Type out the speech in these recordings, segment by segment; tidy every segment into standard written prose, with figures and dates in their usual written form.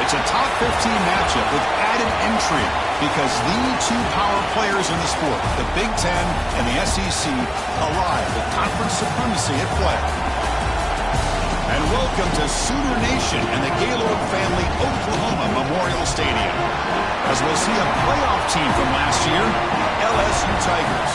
It's a top 15 matchup with added intrigue because the two power players in the sport, the Big Ten and the SEC, alive with conference supremacy at play. And welcome to Sooner Nation and the Gaylord Family Oklahoma Memorial Stadium, as we'll see a playoff team from last year, LSU Tigers,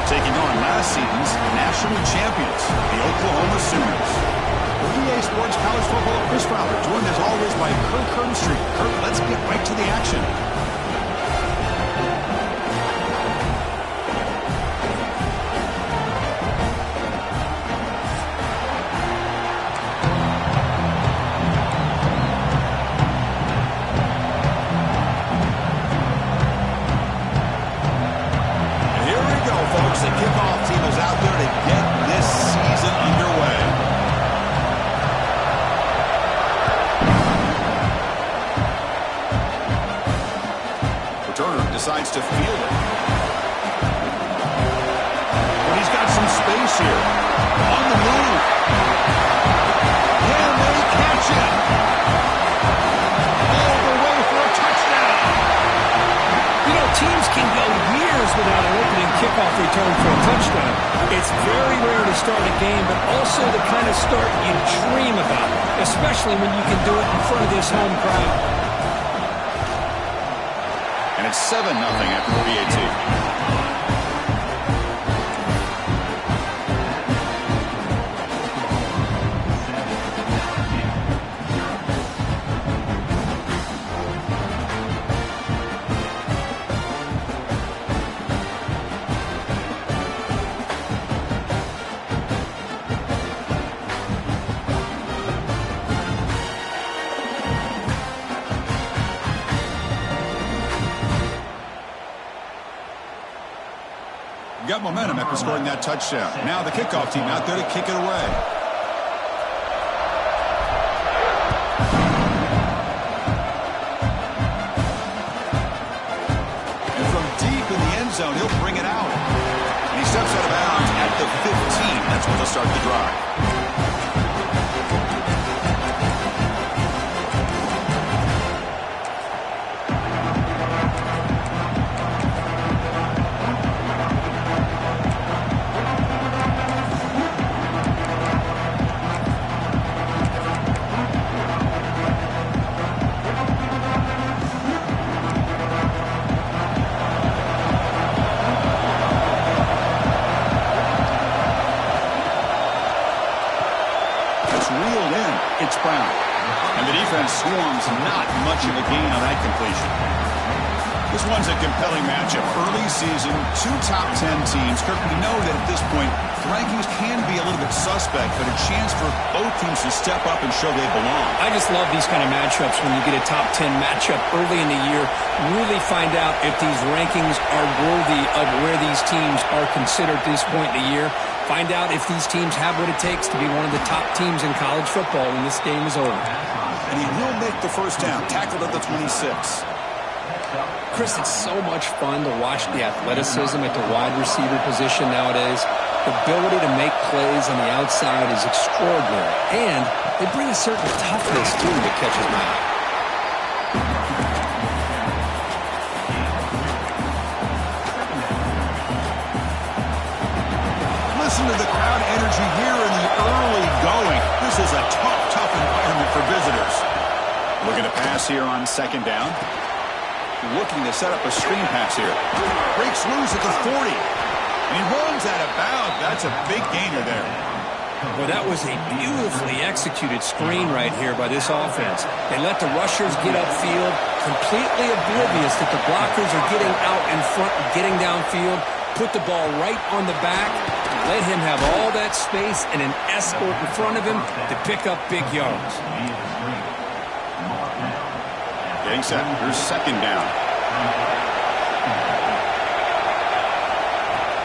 taking on last season's national champions, the Oklahoma Sooners. EA Sports College Football, Chris Fowler, joined as always by Kirk Herbstreit. Kirk, let's get right to the action. The kickoff team is out there to get this season underway. Returner decides to field it. But he's got some space here. On the move. Can they catch it? All the way for a touchdown. You know, teams can go years without an opening kickoff return for a touchdown. It's very rare to start a game, but also the kind of start you dream about, especially when you can do it in front of this home crowd. And it's 7-0 after the PAT. Got momentum after scoring that touchdown. Now the kickoff team out there to kick it away. And from deep in the end zone, he'll bring it out. And he steps out of bounds at the 15. That's when they'll start the drive. It's Brown. And the defense swarms not much of a gain on that completion. This one's a compelling matchup. Early season, two top 10 teams. Kirk, we know that at this point, the rankings can be a little bit suspect, but a chance for both teams to step up and show they belong. I just love these kind of matchups when you get a top 10 matchup early in the year. Really find out if these rankings are worthy of where these teams are considered at this point in the year. Find out if these teams have what it takes to be one of the top teams in college football when this game is over. And he will make the first down, tackled at the 26. Chris, it's so much fun to watch the athleticism at the wide receiver position nowadays. The ability to make plays on the outside is extraordinary. And they bring a certain toughness, too, that catches my eye. Listen to the crowd energy here in the early going. This is a tough environment for visitors. Looking to pass here on second down. Looking to set up a screen pass here. Breaks loose at the 40. And he runs out of bounds. That's a big gainer there. Well, that was a beautifully executed screen right here by this offense. They let the rushers get upfield, completely oblivious that the blockers are getting out in front and getting downfield. Put the ball right on the back. Let him have all that space and an escort in front of him to pick up big yards. Getting set. Here's second down.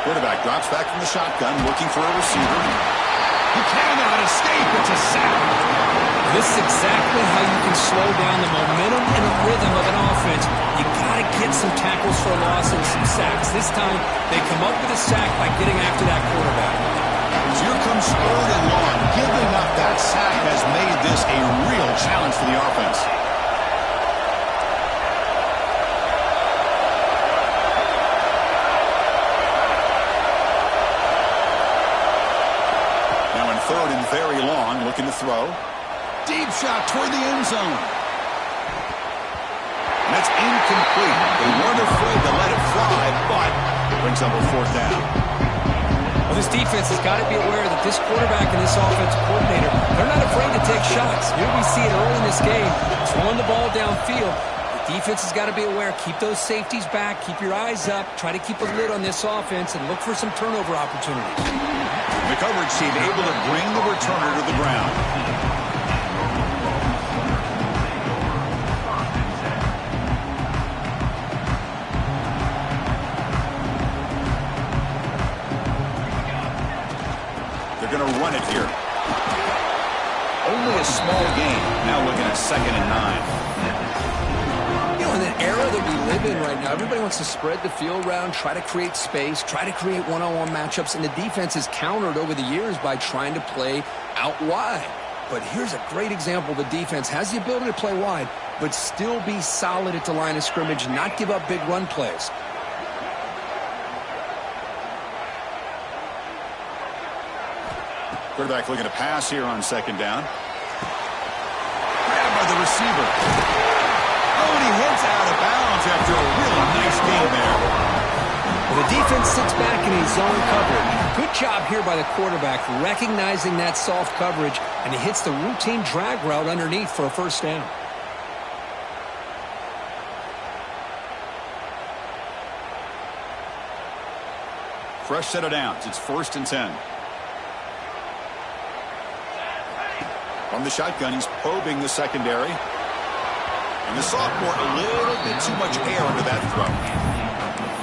Quarterback drops back from the shotgun, looking for a receiver. He cannot escape. It's a sack. This is exactly how you can slow down the momentum and the rhythm of an offense. You got to get some tackles for a loss and some sacks. This time, they come up with a sack by getting after that quarterback. Here comes 3rd and long. Giving up that sack has made this a real challenge for the offense. throw. Deep shot toward the end zone. And that's incomplete. They weren't afraid to let it fly, but it brings up a fourth down. Well, this defense has got to be aware that this quarterback and this offensive coordinator, they're not afraid to take shots. Here we see it early in this game, throwing the ball downfield. The defense has got to be aware. Keep those safeties back. Keep your eyes up. Try to keep a lid on this offense and look for some turnover opportunities. The coverage team able to bring the returner to the ground. They're going to run it here. Only a small gain. Now looking at 2nd and 9. You know, in the era that we live in right now, everybody wants to spread the field around, try to create space, try to create one-on-one matchups, and the defense has countered over the years by trying to play out wide. But here's a great example. The defense has the ability to play wide, but still be solid at the line of scrimmage, not give up big run plays. Quarterback looking to pass here on 2nd down. Grabbed by the receiver. Oh, and he heads out of bounds after a really nice game there. Well, the defense sits back in his zone coverage. Good job here by the quarterback, recognizing that soft coverage, and he hits the routine drag route underneath for a first down. Fresh set of downs. It's 1st and 10. From the shotgun, he's probing the secondary. And the sophomore, a little bit too much air under that throw.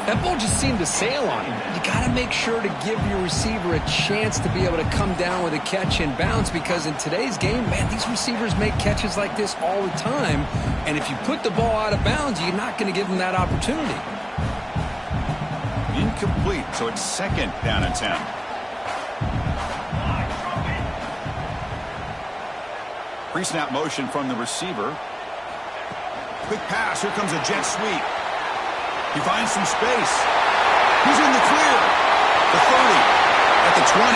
That ball just seemed to sail on him. You got to make sure to give your receiver a chance to be able to come down with a catch and bounce, because in today's game, man, these receivers make catches like this all the time. And if you put the ball out of bounds, you're not going to give them that opportunity. Incomplete, so it's 2nd down and 10. Pre-snap motion from the receiver. Quick pass. Here comes a jet sweep. He finds some space. He's in the clear. The 30. At the 20.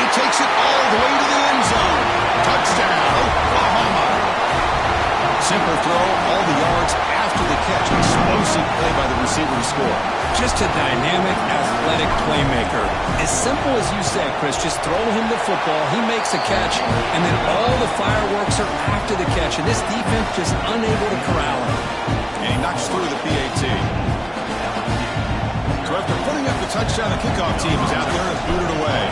He takes it all the way to the end zone. Touchdown, Oklahoma. Simple throw, all the yards after the catch. Explosive play by the receiver to score. Just a dynamic, athletic playmaker. As simple as you said, Chris, just throw him the football, he makes a catch, and then all the fireworks are after the catch, and this defense just unable to corral him. And he knocks through the PAT. So after putting up the touchdown, the kickoff team is out there and booted away.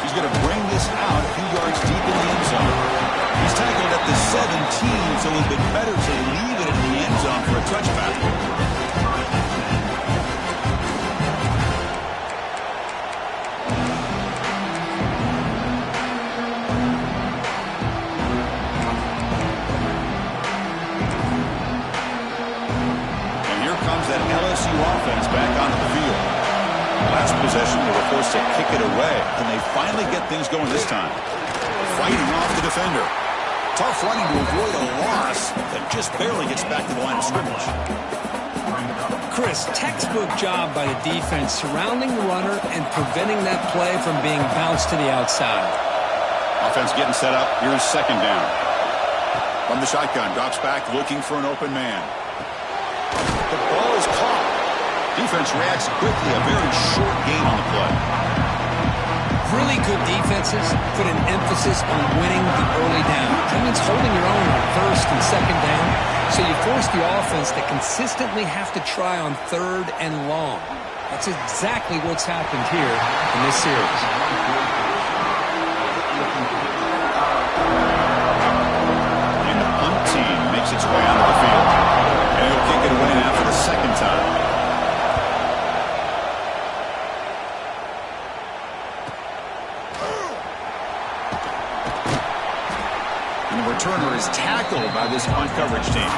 He's going to bring this out a few yards deep in the end zone. He's tackled at the 17, so a little bit better to leave it in the end zone for a touchback. And here comes that LSU offense back onto the field. Last possession, they were forced to kick it away, and they finally get things going this time. Fighting off the defender. Tough running to avoid a loss that just barely gets back to the line of scrimmage. Chris, textbook job by the defense surrounding the runner and preventing that play from being bounced to the outside. Offense getting set up. Here's 2nd down. From the shotgun, drops back looking for an open man. The ball is caught. Defense reacts quickly. A very short gain on the play. Really good defenses put an emphasis on winning the early down. That means holding your own on 1st and 2nd down. So you force the offense to consistently have to try on 3rd and long. That's exactly what's happened here in this series. And the punt team makes its way onto the field. And he'll kick it away now for the 2nd time. Turner is tackled by this punt coverage team.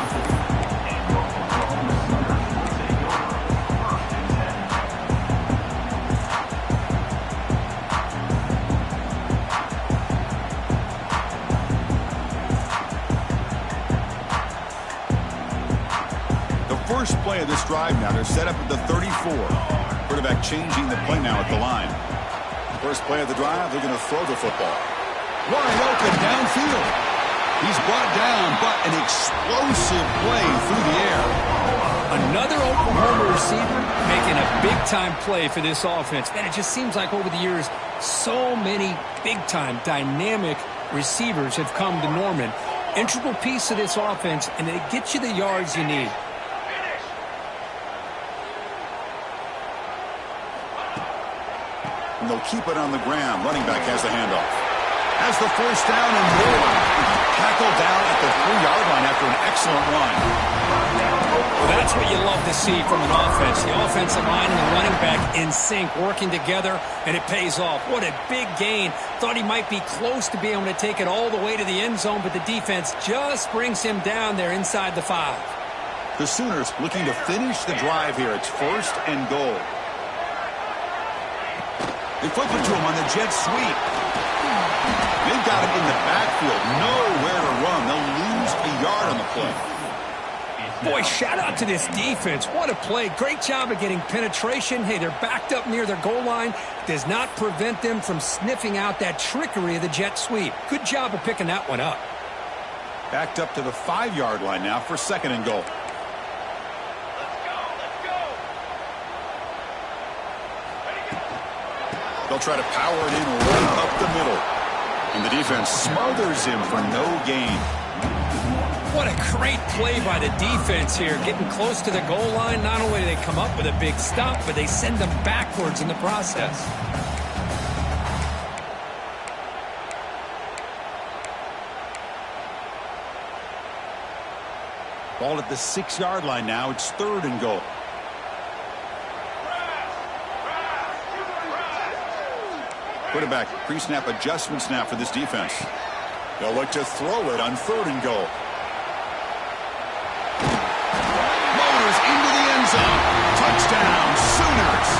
The first play of of this drive now. They're set up at the 34. Quarterback changing the play now at the line. First play of the drive, they're going to throw the football. Wide open downfield. He's brought down, but an explosive play through the air. Another Oklahoma receiver making a big-time play for this offense. Man, it just seems like over the years, so many big-time, dynamic receivers have come to Norman. Integral piece of this offense, and they get you the yards you need. And they'll keep it on the ground. Running back has the handoff. Has the first down and more. Tackled down at the 3-yard line after an excellent run. Well, that's what you love to see from an offense. The offensive line and the running back in sync, working together, and it pays off. What a big gain. Thought he might be close to being able to take it all the way to the end zone, but the defense just brings him down there inside the 5. The Sooners looking to finish the drive here. It's first and goal. They flip it to him on the jet sweep. They've got him in the backfield. Nowhere to run. They'll lose a yard on the play. Boy, shout out to this defense. What a play. Great job of getting penetration. Hey, they're backed up near their goal line. Does not prevent them from sniffing out that trickery of the jet sweep. Good job of picking that one up. Backed up to the 5-yard line now for second and goal. They'll try to power it in right up the middle. And the defense smothers him for no gain. What a great play by the defense here. Getting close to the goal line, not only do they come up with a big stop, but they send them backwards in the process. Ball at the 6-yard line now. It's third and goal. Quarterback pre-snap adjustments now for this defense. They'll look to throw it on third and goal. Motors into the end zone. Touchdown, Sooners.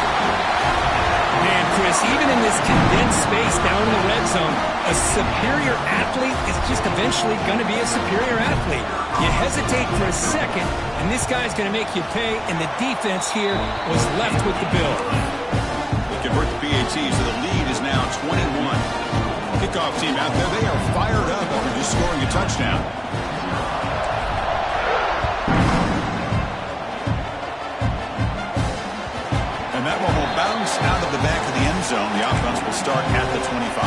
Man, Chris, even in this condensed space down in the red zone, a superior athlete is just eventually going to be a superior athlete. You hesitate for a second, and this guy's going to make you pay, and the defense here was left with the bill. Convert the PAT, so the lead is now 21. Kickoff team out there, they are fired up after just scoring a touchdown. And that one will bounce out of the back of the end zone. The offense will start at the 25.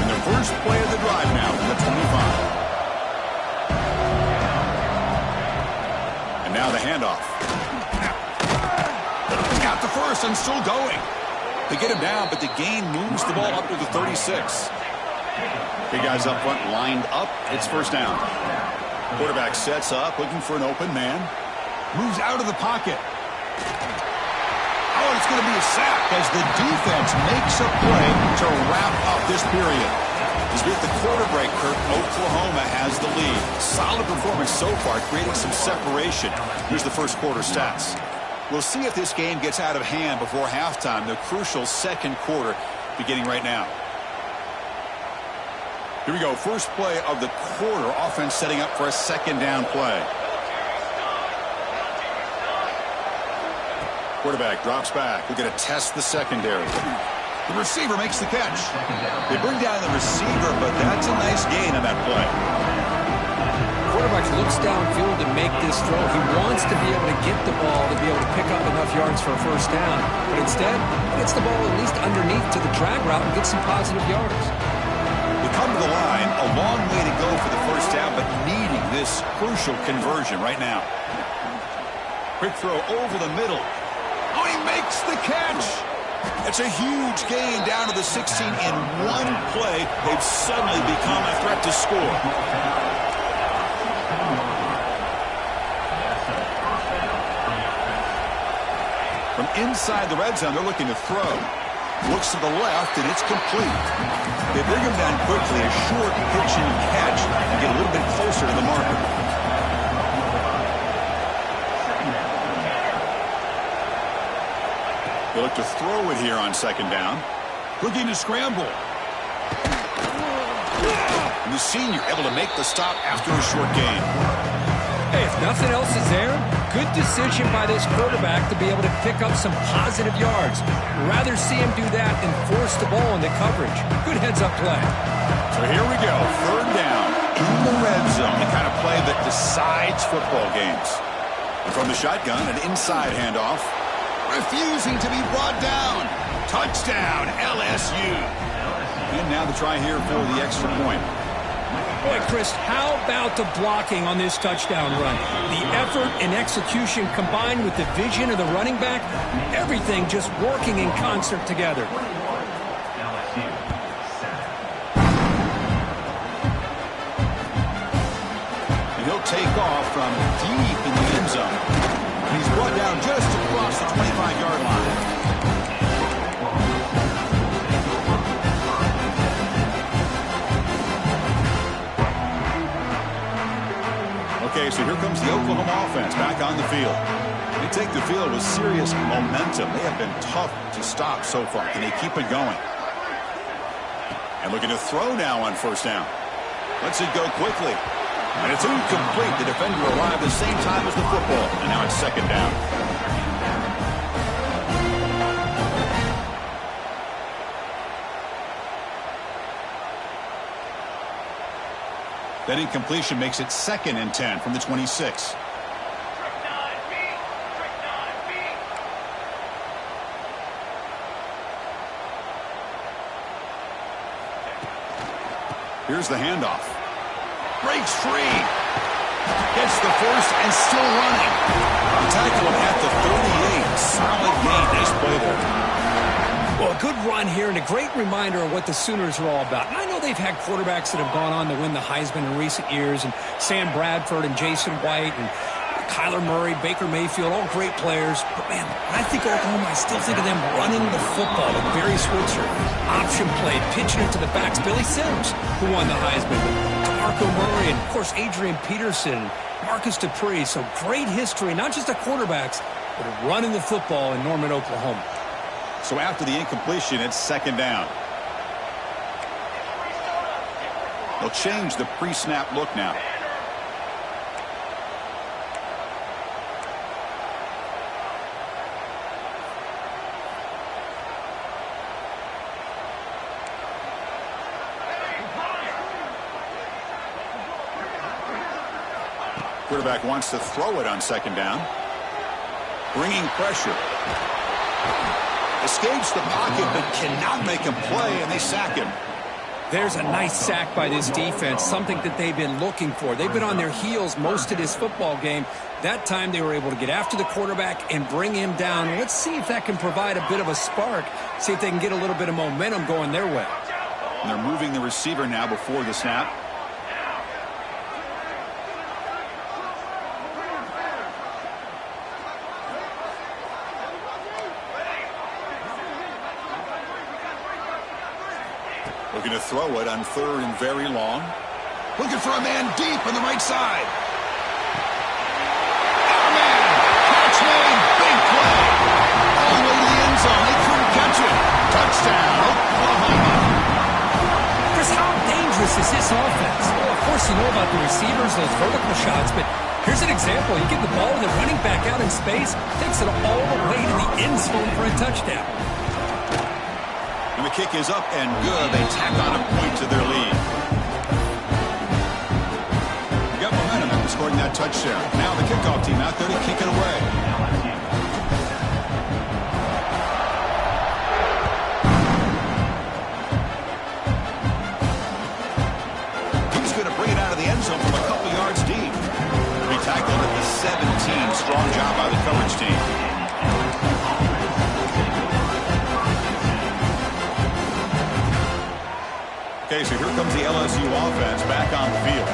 And the first play of the drive now from the 25. Now the handoff. Got the first and still going. They get him down, but the gain moves the ball up to the 36. Big guys up front lined up. It's first down. Quarterback sets up, looking for an open man. Moves out of the pocket. Oh, it's going to be a sack as the defense makes a play to wrap up this period. As we hit the quarter break, Kirk, Oklahoma has the lead. Solid performance so far, creating some separation. Here's the first quarter stats. We'll see if this game gets out of hand before halftime. The crucial second quarter beginning right now. Here we go. First play of the quarter. Offense setting up for a second down play. Quarterback drops back. We're going to test the secondary. The receiver makes the catch. They bring down the receiver, but that's a nice gain on that play. Quarterback looks downfield to make this throw. He wants to be able to get the ball to be able to pick up enough yards for a first down. But instead, he gets the ball at least underneath to the drag route and gets some positive yards. They come to the line, a long way to go for the first down, but needing this crucial conversion right now. Quick throw over the middle. Oh, he makes the catch. It's a huge gain down to the 16 in one play. They've suddenly become a threat to score. From inside the red zone, they're looking to throw. Looks to the left, and it's complete. They bring him down quickly, a short pitch and catch, and get a little bit closer to the marker. They look to throw it here on second down. Looking to scramble. And the senior able to make the stop after a short gain. Hey, if nothing else is there, good decision by this quarterback to be able to pick up some positive yards. Rather see him do that than force the ball into coverage. Good heads-up play. So here we go, third down in the red zone, the kind of play that decides football games. And from the shotgun, an inside handoff. Refusing to be brought down. Touchdown, LSU. And now the try here for the extra point. Boy, Chris, how about the blocking on this touchdown run? The effort and execution combined with the vision of the running back, everything just working in concert together. And he'll take off from deep in the end zone. And he's brought down just across the 25-yard line. Okay, so here comes the Oklahoma offense back on the field. They take the field with serious momentum. They have been tough to stop so far. Can they keep it going? And looking to throw now on first down. Lets it go quickly. And it's incomplete. The defender arrived at the same time as the football. And now it's second down. That incompletion makes it 2nd and 10 from the 26. Here's the handoff. Breaks free. Gets the first and still running. Tackle at the 38. Solid gain. Nice play there. Well, a good run here and a great reminder of what the Sooners are all about. And I know they've had quarterbacks that have gone on to win the Heisman in recent years, and Sam Bradford and Jason White and Kyler Murray, Baker Mayfield, all great players. But, man, when I think Oklahoma, I still think of them running the football. And Barry Switzer, option play, pitching it to the backs. Billy Sims, who won the Heisman. DeMarco Murray and, of course, Adrian Peterson, Marcus Dupree. So great history, not just of quarterbacks, but of running the football in Norman, Oklahoma. So after the incompletion, it's second down. They'll change the pre-snap look now. Quarterback wants to throw it on second down. Bringing pressure. Escapes the pocket but cannot make him play, and they sack him. There's a nice sack by this defense, something that they've been looking for. They've been on their heels most of this football game. That time they were able to get after the quarterback and bring him down. Let's see if that can provide a bit of a spark, see if they can get a little bit of momentum going their way. And they're moving the receiver now before the snap. Looking to throw it on third and very long. Looking for a man deep on the right side. Oh, man! Catch made! Big play! All the way to the end zone. They couldn't catch it. Touchdown, Oklahoma. Chris, how dangerous is this offense? Well, of course, you know about the receivers, those vertical shots, but here's an example. You get the ball to the running back out in space, takes it all the way to the end zone for a touchdown. And the kick is up and good. They tack on a point to their lead. They got momentum after scoring that touchdown. Now the kickoff team out there to kick it away. He's going to bring it out of the end zone from a couple yards deep. He tackled at the 17. Strong job by the coverage team. Okay, so here comes the LSU offense back on the field.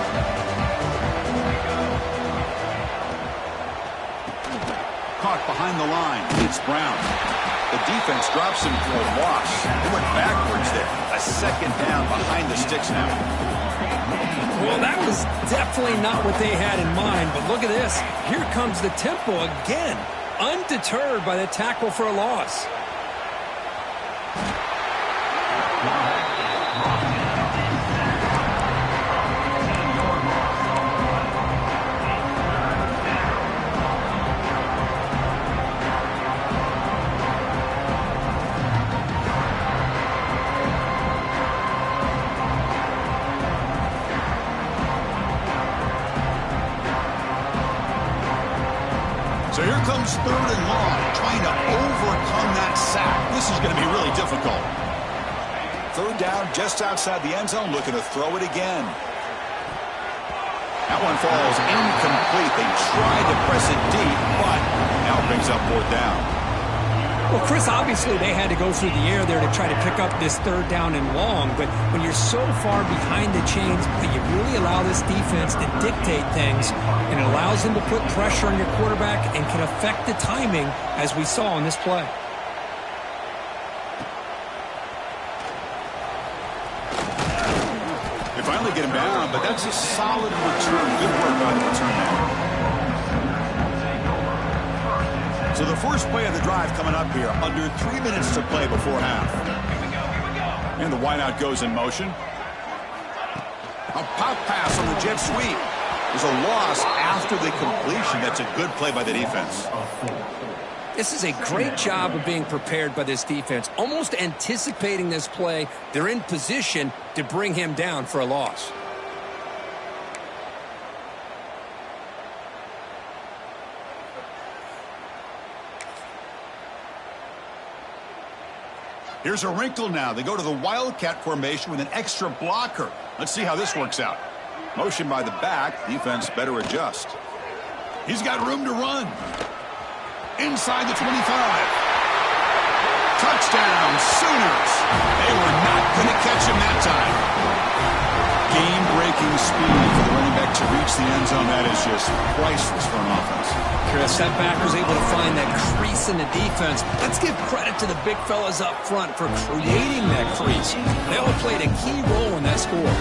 Caught behind the line. It's Brown. The defense drops him for a loss. They went backwards there. A second down behind the sticks now. Well, that was definitely not what they had in mind, but look at this. Here comes the tempo again. Undeterred by the tackle for a loss. So here comes 3rd and long, trying to overcome that sack. This is going to be really difficult. 3rd down just outside the end zone, looking to throw it again. That one falls incomplete. They tried to press it deep, but now it brings up 4th down. Well, Chris, obviously they had to go through the air there to try to pick up this 3rd down and long, but when you're so far behind the chains, you really allow this defense to dictate things, and it allows them to put pressure on your quarterback and can affect the timing, as we saw on this play. They finally get him down, but that's a solid return. Good work by the return man. So the first play of the drive coming up here. Under 3 minutes to play before half. And the wideout goes in motion. A pop pass on the jet sweep. There's a loss after the completion. That's a good play by the defense. This is a great job of being prepared by this defense. Almost anticipating this play, they're in position to bring him down for a loss. Here's a wrinkle now. They go to the Wildcat formation with an extra blocker. Let's see how this works out. Motion by the back. Defense better adjust. He's got room to run. Inside the 25. Touchdown, Sooners. They were not going to catch him that time. Game-breaking speed for the running back to reach the end zone. That is just priceless for an offense. Chris, that backer's able to find that crease in the defense. Let's give credit to the big fellas up front for creating that crease. They all played a key role in that score.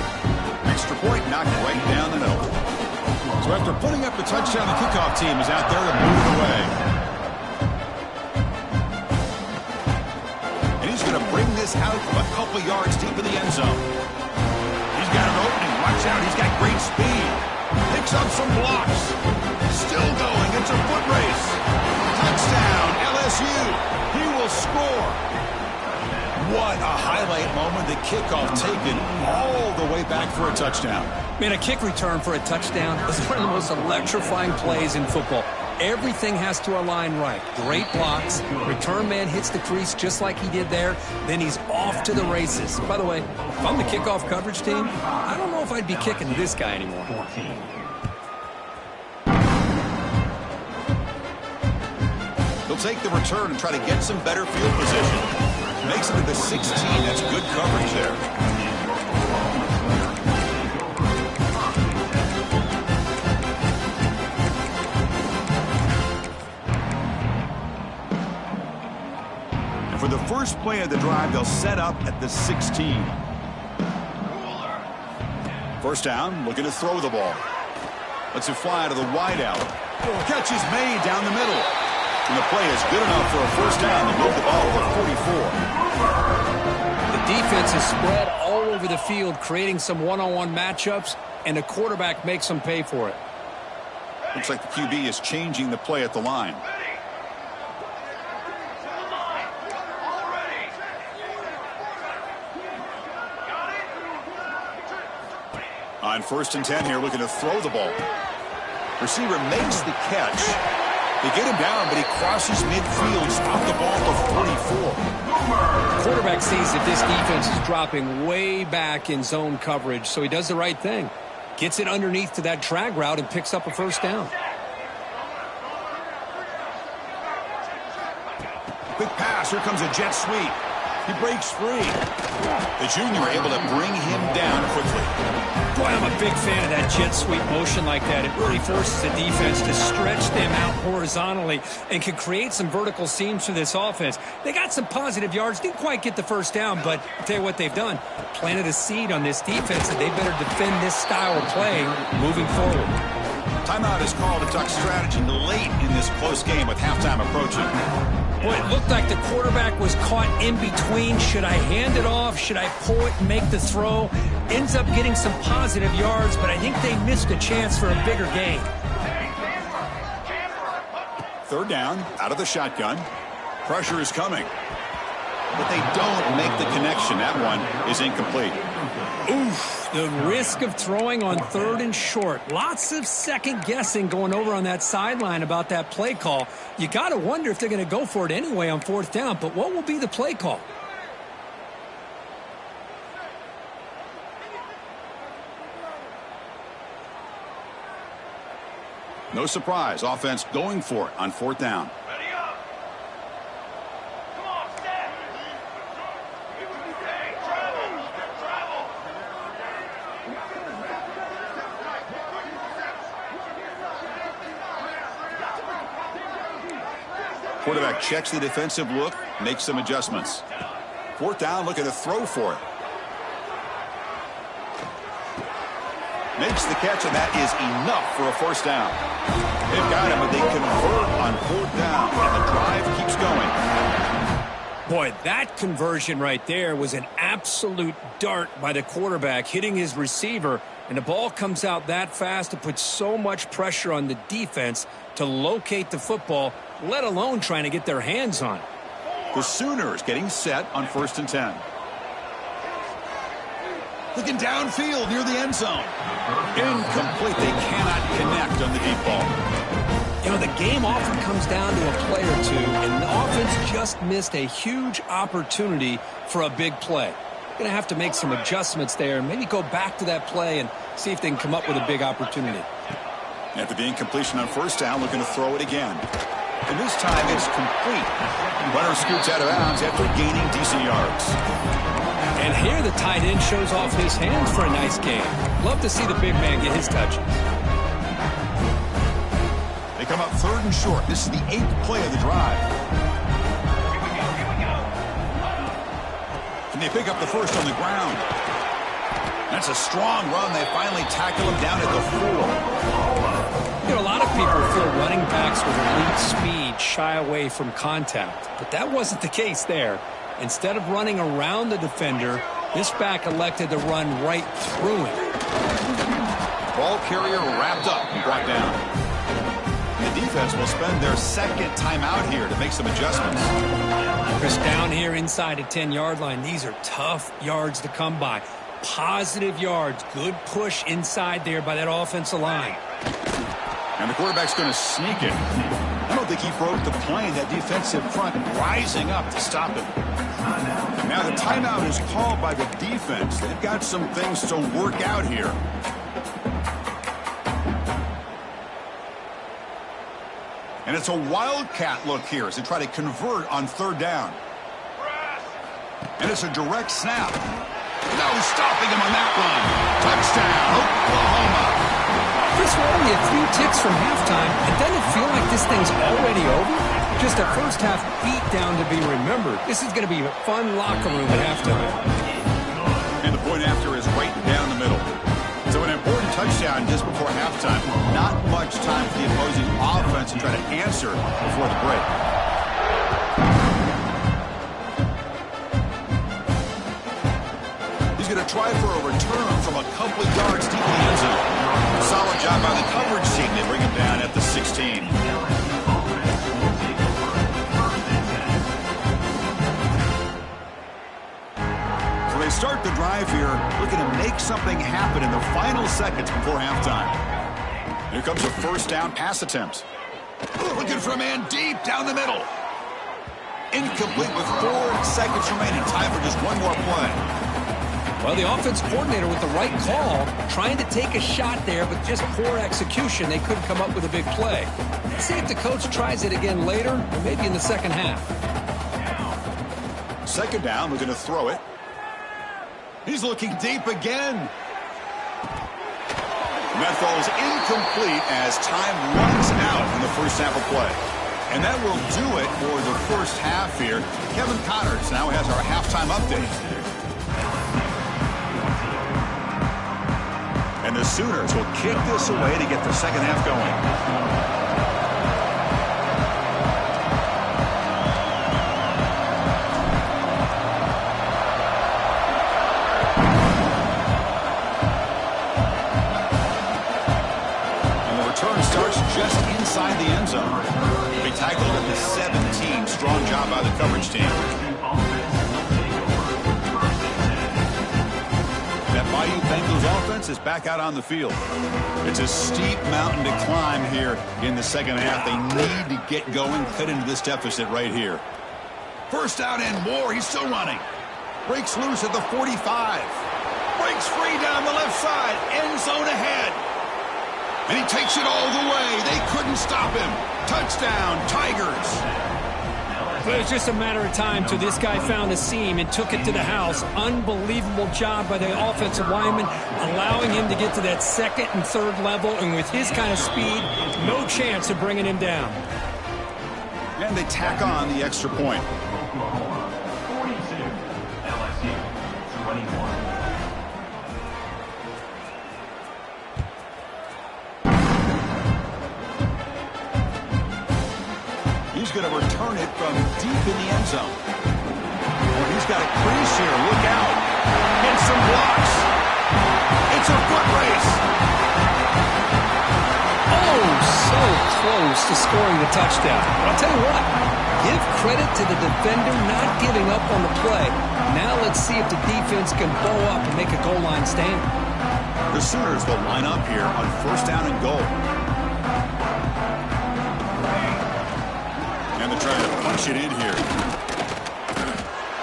Extra point knocked right down the middle. So after putting up the touchdown, the kickoff team is out there to move it away. And he's going to bring this out from a couple yards deep in the end zone. He's got an opening. Watch out. He's got great speed. Picks up some blocks. Still going. It's a foot race. Touchdown, LSU. He will score. What a highlight moment. The kickoff taken all the way back for a touchdown. Man, a kick return for a touchdown is one of the most electrifying plays in football. Everything has to align right. Great blocks. Return man hits the crease just like he did there. Then he's off to the races. By the way, if I'm the kickoff coverage team, I don't know if I'd be kicking this guy anymore. He'll take the return and try to get some better field position. Makes it to the 16. That's good coverage there. For the first play of the drive, they'll set up at the 16. First down, looking to throw the ball. Lets it fly to the wideout. Catch is made down the middle. And the play is good enough for a first down to move the ball to the 44. The defense is spread all over the field, creating some one-on-one matchups, and the quarterback makes them pay for it. Looks like the QB is changing the play at the line. On 1st and 10 here, looking to throw the ball. Receiver makes the catch. They get him down, but he crosses midfield, stop the ball to 44. Quarterback sees that this defense is dropping way back in zone coverage, so he does the right thing. Gets it underneath to that drag route and picks up a first down. Quick pass, here comes a jet sweep. He breaks free. The junior able to bring him down quickly. Boy, I'm a big fan of that jet sweep motion like that. It really forces the defense to stretch them out horizontally and can create some vertical seams for this offense. They got some positive yards. Didn't quite get the first down, but I'll tell you what they've done. Planted a seed on this defense that they better defend this style of play moving forward. Timeout is called to talk strategy late in this close game with halftime approaching. Boy, it looked like the quarterback was caught in between. Should I hand it off? Should I pull it and make the throw? Ends up getting some positive yards, but I think they missed a chance for a bigger gain. 3rd down, out of the shotgun. Pressure is coming. But they don't make the connection. That one is incomplete. Oof, the risk of throwing on 3rd and short. Lots of second guessing going over on that sideline about that play call. You got to wonder if they're going to go for it anyway on 4th down, but what will be the play call? No surprise, offense going for it on 4th down. Quarterback checks the defensive look, makes some adjustments. 4th down, looking to throw for it. Makes the catch, and that is enough for a 1st down. They've got him, but they convert on 4th down, and the drive keeps going. Boy, that conversion right there was an absolute dart by the quarterback, hitting his receiver, and the ball comes out that fast to put so much pressure on the defense to locate the football, let alone trying to get their hands on it. The Sooners getting set on 1st and 10. Looking downfield near the end zone. Incomplete. They cannot connect on the deep ball. You know, the game often comes down to a play or two, and the offense just missed a huge opportunity for a big play. Going to have to make some adjustments there and maybe go back to that play and see if they can come up with a big opportunity. After the incompletion on 1st down, looking to throw it again. And this time it's complete. Runner scoots out of bounds after gaining decent yards. And here the tight end shows off his hands for a nice game. Love to see the big man get his touches. They come up 3rd and short. This is the 8th play of the drive. And they pick up the 1st on the ground. That's a strong run. They finally tackle him down at the 4. You know, a lot of people feel running backs with elite speed shy away from contact, but that wasn't the case there. Instead of running around the defender, this back elected to run right through him. Ball carrier wrapped up and brought down. The defense will spend their 2nd timeout here to make some adjustments. Chris, down here inside the 10-yard line, these are tough yards to come by. Positive yards, good push inside there by that offensive line. And the quarterback's going to sneak it. I don't think he broke the plane. That defensive front rising up to stop him. Now the timeout is called by the defense. They've got some things to work out here. And it's a wildcat look here as they try to convert on 3rd down. And it's a direct snap. No stopping him on that run. Touchdown, Oklahoma. Chris, we're only a few ticks from halftime. It doesn't feel like this thing's already over. Just a first-half beatdown to be remembered. This is going to be a fun locker room at halftime. And the point after is right down the middle. So an important touchdown just before halftime. Not much time for the opposing offense to try to answer before the break. He's going to try for a return from a couple of yards deep in the end zone. Solid job by the coverage team. They bring him down at the 16. So they start the drive here, looking to make something happen in the final seconds before halftime. Here comes a 1st down pass attempt. Looking for a man deep down the middle. Incomplete with 4 seconds remaining. Time for just one more play. Well, the offense coordinator with the right call, trying to take a shot there, but just poor execution. They couldn't come up with a big play. Let's see if the coach tries it again later, or maybe in the 2nd half. 2nd down, we're going to throw it. He's looking deep again. And that falls incomplete as time runs out in the 1st half of play. And that will do it for the 1st half here. Kevin Connors now has our halftime update. And the Sooners will kick this away to get the 2nd half going. Just inside the end zone. They tackled at the 17. Strong job by the coverage team. That Bayou Bengals offense is back out on the field. It's a steep mountain to climb here in the second half. They need to get going, cut into this deficit right here. First out and more. He's still running. Breaks loose at the 45. Breaks free down the left side. End zone ahead. And he takes it all the way. They couldn't stop him. Touchdown, Tigers. It was just a matter of time till this guy found a seam and took it to the house. Unbelievable job by the offensive lineman, allowing him to get to that second and third level. And with his kind of speed, no chance of bringing him down. And they tack on the extra point. 42, LSU, 21. He's going to return it from deep in the end zone. Oh, he's got a crease here. Look out. And some blocks. It's a foot race. Oh, so close to scoring the touchdown. But I'll tell you what, give credit to the defender not giving up on the play. Now let's see if the defense can bow up and make a goal line stand. The Sooners will line up here on first down and goal. And they're trying to punch it in here.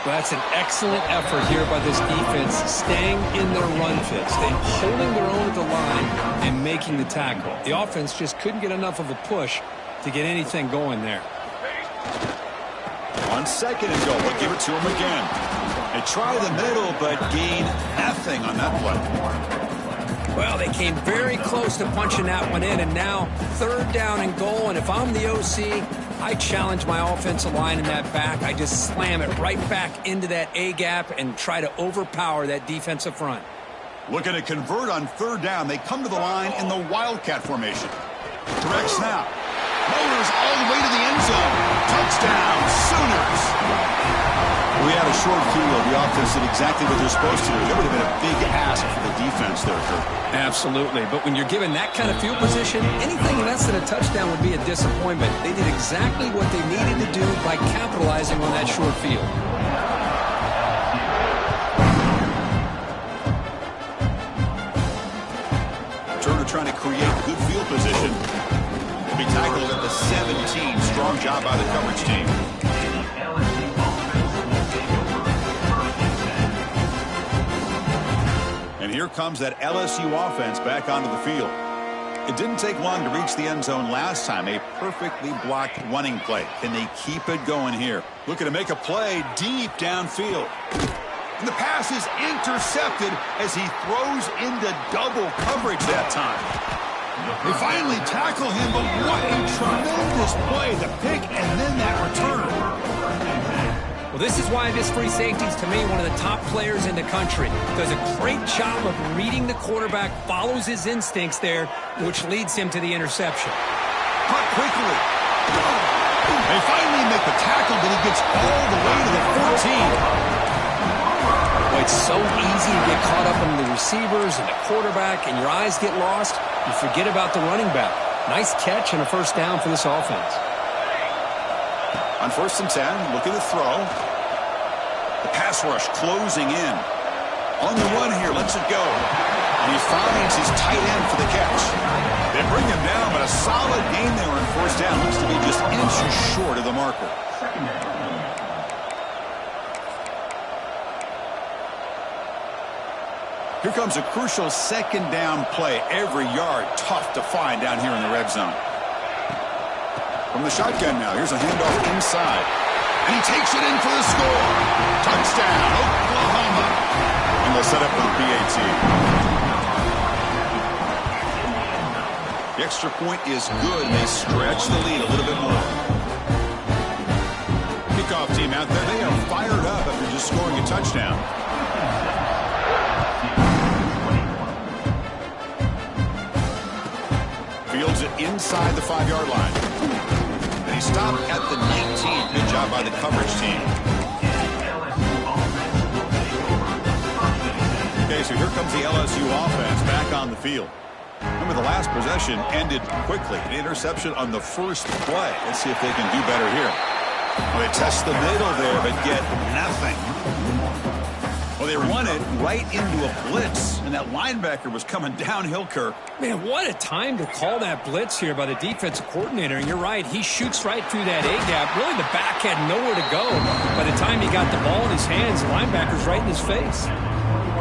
Well, that's an excellent effort here by this defense, staying in their run fits. They're holding their own at the line and making the tackle. The offense just couldn't get enough of a push to get anything going there. On second and goal, they'll give it to him again. They try the middle, but gain nothing on that play. Well, they came very close to punching that one in, and now third down and goal. And if I'm the OC, I challenge my offensive line in that back. I just slam it right back into that A-gap and try to overpower that defensive front. Looking to convert on third down. They come to the line in the Wildcat formation. Direct snap. Motors all the way to the end zone. Touchdown, Sooners. We had a short field. The offense did exactly what they're supposed to do. That would have been a big ask for the defense there, Kirk. Absolutely. But when you're given that kind of field position, anything less than a touchdown would be a disappointment. They did exactly what they needed to do by capitalizing on that short field. Turner trying to create good field position. Will be tackled at the 17. Strong job by the coverage team. And here comes that LSU offense back onto the field. It didn't take long to reach the end zone last time. A perfectly blocked running play. Can they keep it going here? Looking to make a play deep downfield. And the pass is intercepted as he throws into double coverage that time. They finally tackle him, but what a tremendous play. The pick and then that return. Well, this is why this free safety is, to me, one of the top players in the country. Does a great job of reading the quarterback, follows his instincts there, which leads him to the interception. Cut quickly. They finally make the tackle, but he gets all the way to the 14. Well, it's so easy to get caught up in the receivers and the quarterback, and your eyes get lost. You forget about the running back. Nice catch and a first down for this offense. On first and 10, looking to throw. The pass rush closing in. On the run here, lets it go. And he finds his tight end for the catch. They bring him down, but a solid gain there on first down. Looks to be just inches short of the marker. Here comes a crucial second down play. Every yard tough to find down here in the red zone. From the shotgun now, here's a handoff inside. And he takes it in for the score. Touchdown, Oklahoma. And they'll set up for the PAT. The extra point is good. They stretch the lead a little bit more. Kickoff team out there. They are fired up after just scoring a touchdown. Fields it inside the 5-yard line. And he stopped at the 19. Good job by the coverage team. Okay, so here comes the LSU offense back on the field. Remember, the last possession ended quickly. An interception on the first play. Let's see if they can do better here. Well, they test the middle there, but get nothing. Well, Well, they run it right into a blitz, and that linebacker was coming downhill, Kirk. Man, what a time to call that blitz here by the defensive coordinator. And you're right, he shoots right through that A-gap. Really, the back had nowhere to go. By the time he got the ball in his hands, the linebacker's right in his face.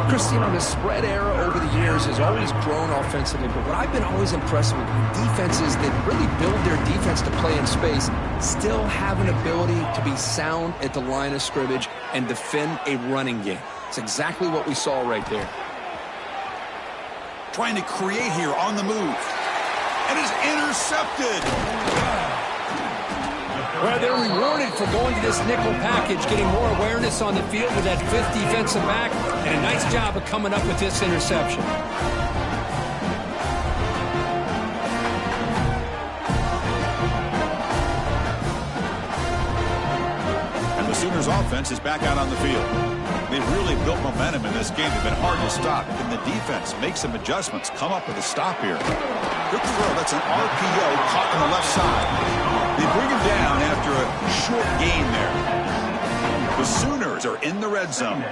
Chris, you know, the spread era over the years has always grown offensively, but what I've been always impressed with defenses that really build their defense to play in space still have an ability to be sound at the line of scrimmage and defend a running game. It's exactly what we saw right there. Trying to create here on the move. And is intercepted. Well, they're rewarded for going to this nickel package, getting more awareness on the field with that fifth defensive back, and a nice job of coming up with this interception. And the Sooners offense is back out on the field. They've really built momentum in this game. They've been hard to stop. Can the defense make some adjustments, come up with a stop here? Good throw. That's an RPO caught on the left side. They bring him down after a short gain there. The Sooners are in the red zone.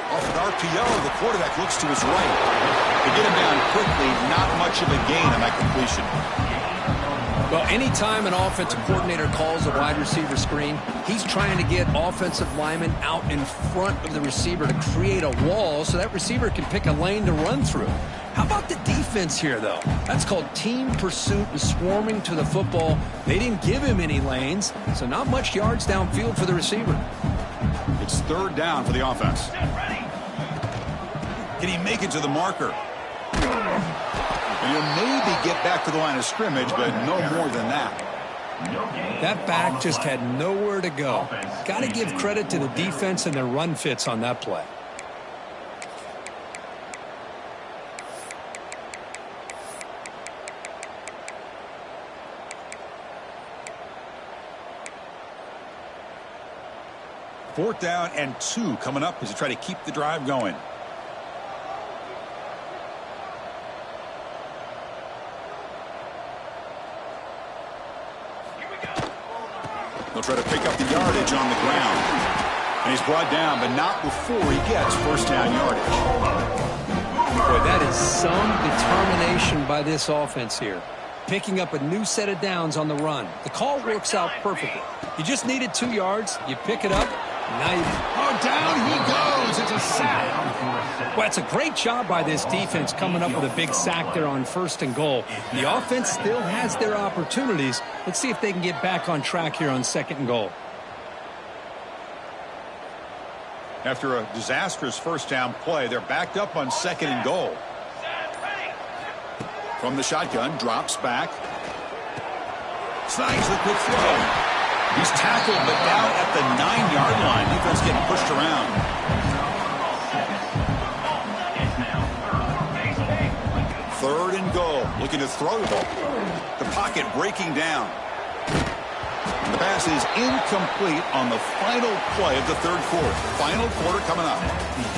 Off an RPO, the quarterback looks to his right. They get him down quickly. Not much of a gain on that completion. Well, anytime an offensive coordinator calls a wide receiver screen, he's trying to get offensive linemen out in front of the receiver to create a wall so that receiver can pick a lane to run through. How about the defense here, though? That's called team pursuit and swarming to the football. They didn't give him any lanes, so not much yards downfield for the receiver. It's third down for the offense. Can he make it to the marker? And he'll maybe get back to the line of scrimmage, but no more than that. That back just had nowhere to go. Got to give credit to the defense and their run fits on that play. Fourth down and 2 coming up as they try to keep the drive going. They'll try to pick up the yardage on the ground. And he's brought down, but not before he gets first down yardage. Boy, that is some determination by this offense here. Picking up a new set of downs on the run. The call works out perfectly. You just needed 2 yards. You pick it up. Now down he goes. It's a sack. Well, it's a great job by this defense coming up with a big sack there on 1st and goal. The offense still has their opportunities. Let's see if they can get back on track here on 2nd and goal. After a disastrous first down play, they're backed up on 2nd and goal. From the shotgun, drops back. Snags the quick throw. He's tackled, but down at the 9-yard line. Defense getting pushed around. Third and goal. Looking to throw the ball. The pocket breaking down. The pass is incomplete on the final play of the 3rd quarter. Final quarter coming up.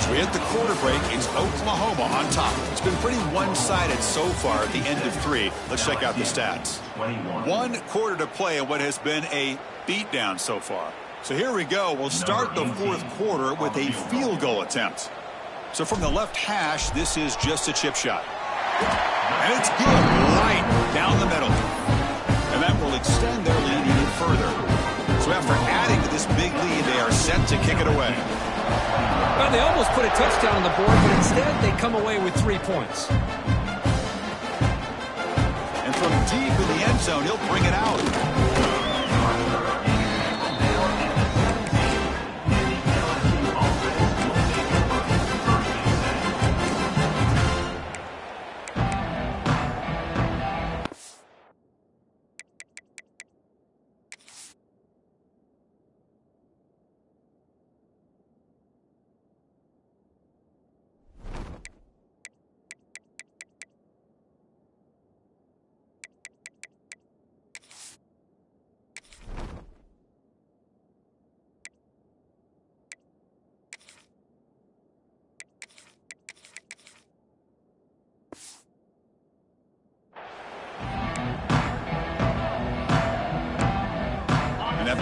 So we hit the quarter break. It's Oklahoma on top. It's been pretty one-sided so far at the end of 3. Let's check out the stats. 1 quarter to play in what has been a beatdown so far. So here we go. We'll start the 4th quarter with a field goal attempt. So from the left hash, this is just a chip shot. And it's good right down the middle. And that will extend their lead even further. So after adding to this big lead, they are set to kick it away. Well, they almost put a touchdown on the board, but instead they come away with 3 points. And from deep in the end zone, he'll bring it out.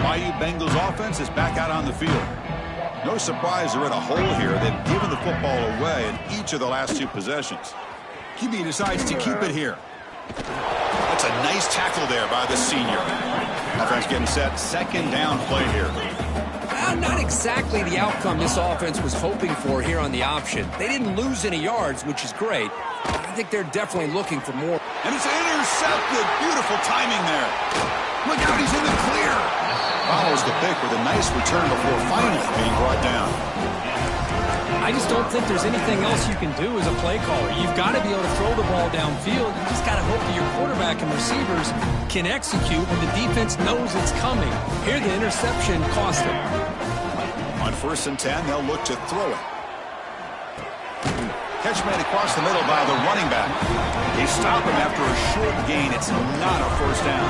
Bayou Bengals offense is back out on the field. No surprise they're in a hole here. They've given the football away in each of the last 2 possessions. QB decides to keep it here. That's a nice tackle there by the senior. Offense getting set. Second down play here. Not exactly the outcome this offense was hoping for here on the option. They didn't lose any yards, which is great. I think they're definitely looking for more. And it's intercepted. Beautiful timing there. Look out, he's in the clear. Follows the pick with a nice return before finally being brought down. I just don't think there's anything else you can do as a play caller. You've got to be able to throw the ball downfield. You just got to hope that your quarterback and receivers can execute when the defense knows it's coming. Here, the interception cost them. On 1st and 10, they'll look to throw it. Catch made across the middle by the running back. They stop him after a short gain. It's not a first down.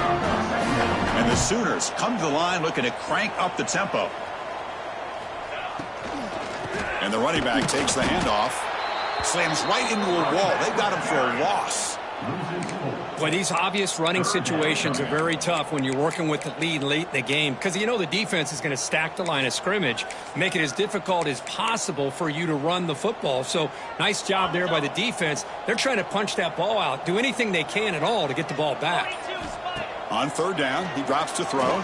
And the Sooners come to the line looking to crank up the tempo. And the running back takes the handoff. Slams right into a wall. They've got him for a loss. Boy, these obvious running situations are very tough when you're working with the lead late in the game because you know the defense is going to stack the line of scrimmage, make it as difficult as possible for you to run the football. So nice job there by the defense. They're trying to punch that ball out, do anything they can at all to get the ball back. On 3rd down, he drops to throw.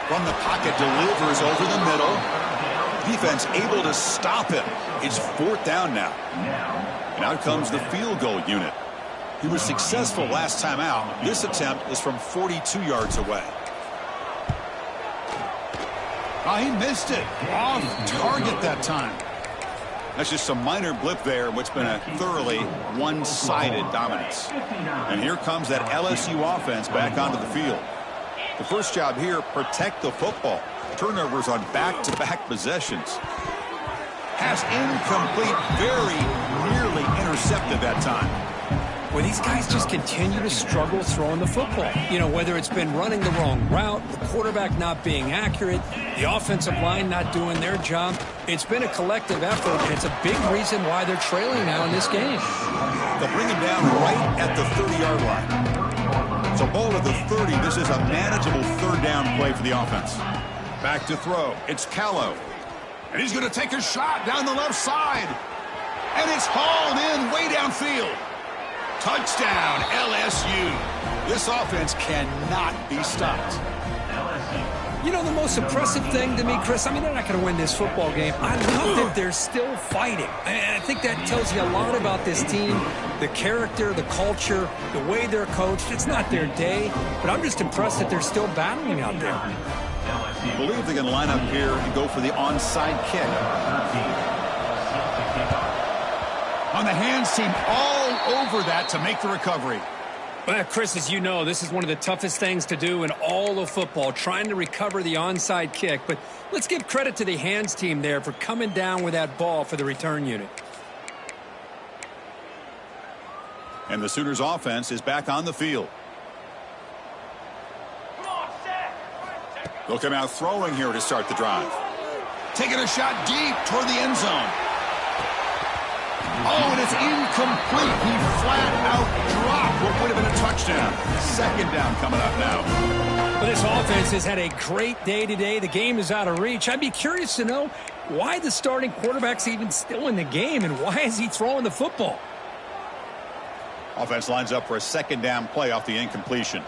From the pocket, delivers over the middle. Defense able to stop him. It's 4th down now. And out comes the field goal unit. He was successful last time out. This attempt is from 42 yards away. Oh, he missed it. Off target that time. That's just a minor blip there in what's been a thoroughly one-sided dominance. And here comes that LSU offense back onto the field. The first job here, protect the football. Turnovers on back-to-back possessions. Pass incomplete, very nearly intercepted that time. Well, these guys just continue to struggle throwing the football. You know, whether it's been running the wrong route, the quarterback not being accurate, the offensive line not doing their job. It's been a collective effort, and it's a big reason why they're trailing now in this game. They'll bring him down right at the 30-yard line. So ball at the 30. This is a manageable 3rd down play for the offense. Back to throw. It's Callow. And he's going to take a shot down the left side. And it's hauled in way downfield. Touchdown, LSU. This offense cannot be stopped. You know, the most impressive thing to me, Chris, I mean, they're not going to win this football game. I love that they're still fighting. And I think that tells you a lot about this team, the character, the culture, the way they're coached. It's not their day, but I'm just impressed that they're still battling out there. I believe they're going to line up here and go for the onside kick. On the hands team, all over that to make the recovery. Well, Chris, as you know, this is one of the toughest things to do in all of football, trying to recover the onside kick. But let's give credit to the hands team there for coming down with that ball for the return unit. And the Sooners offense is back on the field. They'll come out throwing here to start the drive. Taking a shot deep toward the end zone. Oh, and it's incomplete. He flat out dropped what would have been a touchdown. 2nd down coming up now. Well, this offense has had a great day today. The game is out of reach. I'd be curious to know why the starting quarterback's even still in the game and why is he throwing the football? Offense lines up for a 2nd down play off the incompletion.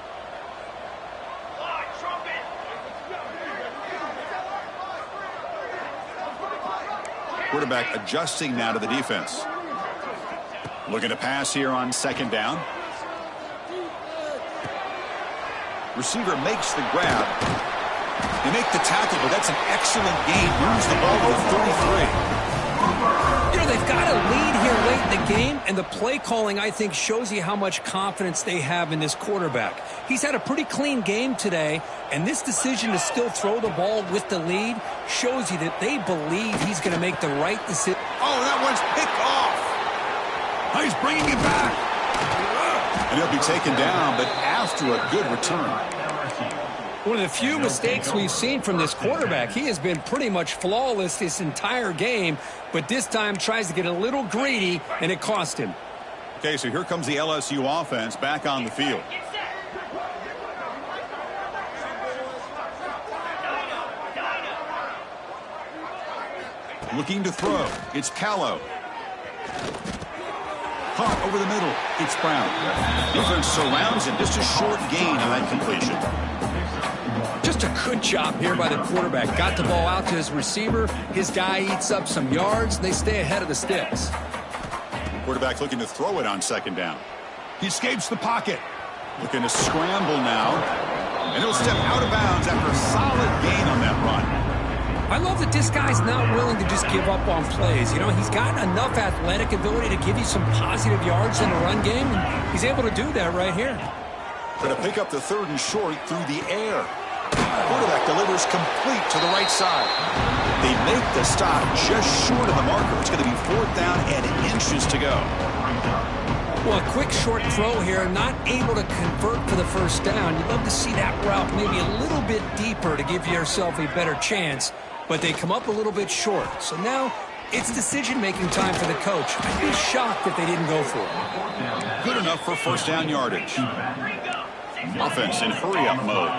Quarterback adjusting now to the defense. Looking to pass here on 2nd down. Receiver makes the grab. They make the tackle, but that's an excellent gain. Moves the ball to the 33. You know, they've got a lead here late in the game, and the play calling, I think, shows you how much confidence they have in this quarterback. He's had a pretty clean game today, and this decision to still throw the ball with the lead shows you that they believe he's going to make the right decision. Oh, that one's picked off. Oh, he's bringing it back. And he'll be taken down, but after a good return. One of the few mistakes we've seen from this quarterback. He has been pretty much flawless this entire game, but this time tries to get a little greedy, and it cost him. Okay, so here comes the LSU offense back on the field. Looking to throw. It's Callow. Caught over the middle. It's Brown. Defense surrounds him. Just a short gain on that completion. Just a good job here by the quarterback. Got the ball out to his receiver. His guy eats up some yards. They stay ahead of the sticks. Quarterback looking to throw it on second down. He escapes the pocket. Looking to scramble now. And he'll step out of bounds after a solid gain on that run. I love that this guy's not willing to just give up on plays. You know, he's got enough athletic ability to give you some positive yards in the run game, and he's able to do that right here. Going to pick up the 3rd and short through the air. Quarterback delivers complete to the right side. They make the stop just short of the marker. It's going to be 4th down and inches to go. Well, a quick short throw here, not able to convert for the 1st down. You'd love to see that route maybe a little bit deeper to give yourself a better chance, but they come up a little bit short. So now it's decision-making time for the coach. I'd be shocked if they didn't go for it. Good enough for 1st down yardage. Offense in hurry-up mode.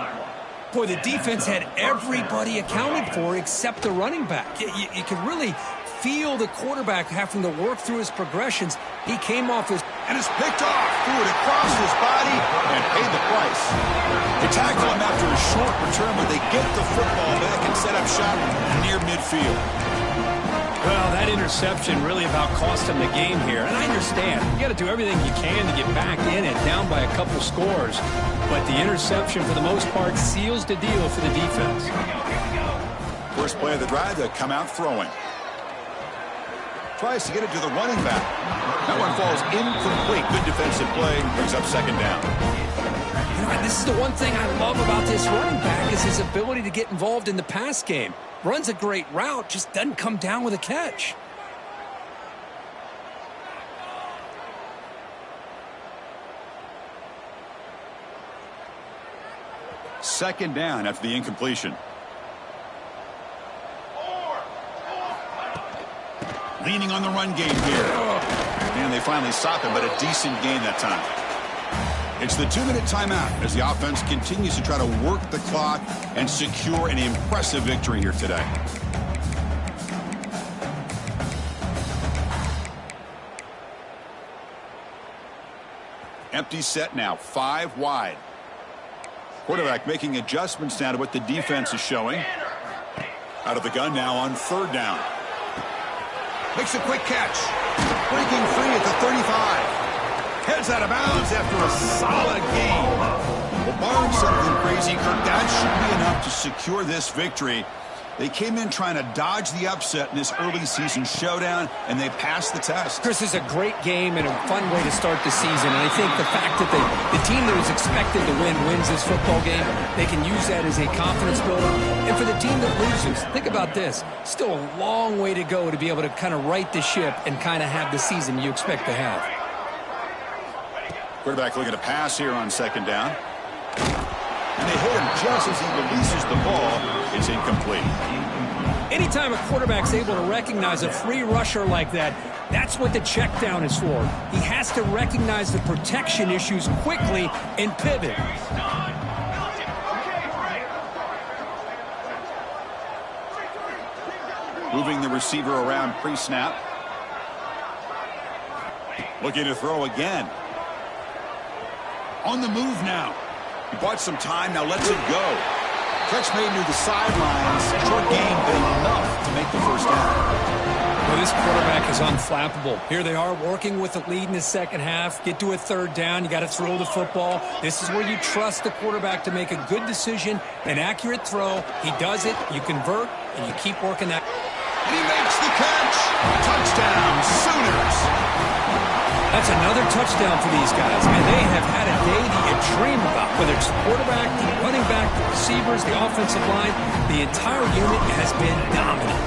Boy, the defense had everybody accounted for except the running back. You could really feel the quarterback having to work through his progressions. He came off his... And is picked off. Threw it across his body and paid the price. They tackle him after a short return, but they get the football back and set up shop near midfield. Well, that interception really about cost him the game here. And I understand. You got to do everything you can to get back in and down by a couple scores. But the interception, for the most part, seals the deal for the defense. First play of the drive, they'll come out throwing. Tries to get it to the running back. That one falls incomplete. Good defensive play. Brings up 2nd down. You know, this is the one thing I love about this running back is his ability to get involved in the pass game. Runs a great route, just doesn't come down with a catch. Second down after the incompletion. Leaning on the run game here. And they finally stop him, but a decent gain that time. It's the 2-minute timeout as the offense continues to try to work the clock and secure an impressive victory here today. Empty set now, 5 wide. Quarterback making adjustments now to what the defense is showing. Out of the gun now on 3rd down. Makes a quick catch. Breaking free at the 35. Heads out of bounds after a solid game. Well, barring something crazy, Kirk, that should be enough to secure this victory. They came in trying to dodge the upset in this early season showdown, and they passed the test. Chris, is a great game and a fun way to start the season. And I think the fact that the team that was expected to win wins this football game, they can use that as a confidence builder. And for the team that loses, think about this. Still a long way to go to be able to kind of right the ship and kind of have the season you expect to have. Quarterback looking to pass here on 2nd down. And they hit him just as he releases the ball. It's incomplete. Anytime a quarterback's able to recognize a free rusher like that, that's what the check down is for. He has to recognize the protection issues quickly and pivot. Moving the receiver around pre-snap. Looking to throw again. On the move now. He bought some time, now lets it go. Catch made near the sidelines. Short gain, but enough to make the 1st down. Well, this quarterback is unflappable. Here they are working with the lead in the 2nd half. Get to a 3rd down. You got to throw the football. This is where you trust the quarterback to make a good decision, an accurate throw. He does it. You convert, and you keep working that. And he makes the catch. Touchdown, Sooners. That's another touchdown for these guys. Man, they have had a day that you dream about. Whether it's the quarterback, the running back, the receivers, the offensive line, the entire unit has been dominant.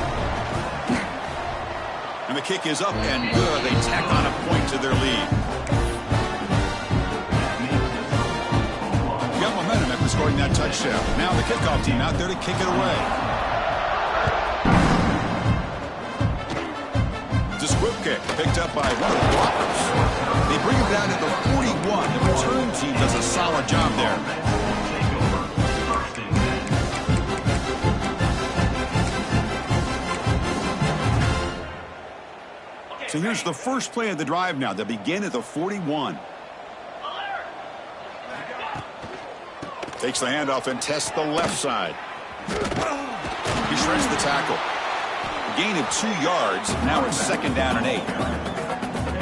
And the kick is up and good. They tack on a point to their lead. Got momentum after scoring that touchdown. Now the kickoff team out there to kick it away. It's a squib kick picked up by one of the blockers. They bring him down to the 41. The return team does a solid job there. So here's the first play of the drive now. They begin at the 41. Takes the handoff and tests the left side. He shreds the tackle. A gain of 2 yards. Now it's 2nd down and 8.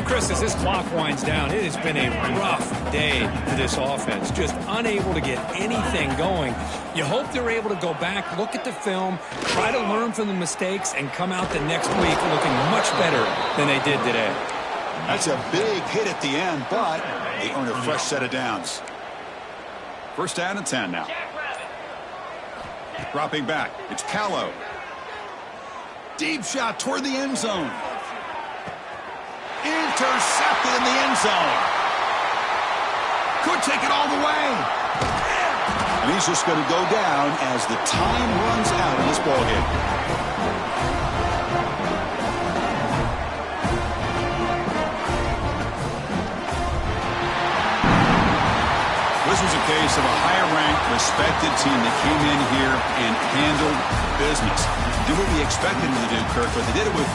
Chris, as this clock winds down, it has been a rough day for this offense. Just unable to get anything going. You hope they're able to go back, look at the film, try to learn from the mistakes, and come out the next week looking much better than they did today. That's a big hit at the end, but they earn a fresh set of downs. 1st down and 10 now. Dropping back, it's Callow. Deep shot toward the end zone. Intercepted in the end zone. Could take it all the way. And he's just going to go down as the time runs out in this ballgame. This was a case of a higher-ranked, respected team that came in here and handled business. Did what we expected them to do, Kirk, but they did it with